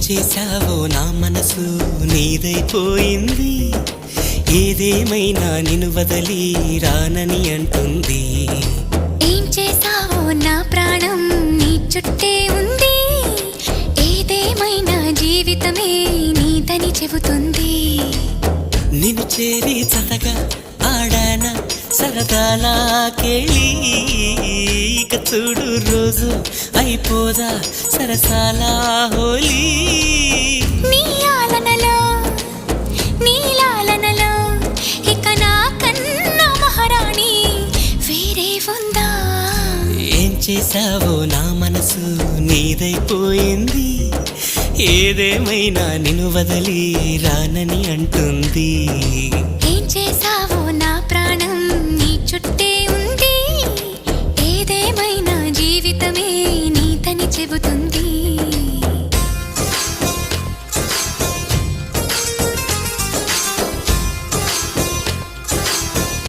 చేశావో నా మనసు నీదైపోయింది, ఏదేమైనా నిన్ను వదలి రానని అంటుంది. ఏం చేశావో నా ప్రాణం నీ చుట్టే ఉంది, ఏదేమైనా జీవితమే నీదని చెబుతుంది. నిన్ను చేరి చతగా ఆడాన సరదాలా కేళి, ఇక చూడు రోజు అయిపోదా సరసాల హోలీ. నీ ఆలనలో నీ లాలనలో ఇక నా కన్నా మహారాణి వేరే ఉందా? ఏం చేశావో నా మనసు నీదైపోయింది, ఏదేమైనా నిన్ను వదలి రానని అంటుంది. ఏం చేశావో నా ప్రాణం నీ చుట్టే ఉంది, ఏదేమైనా జీవితమే నీదని చెబుతుంది.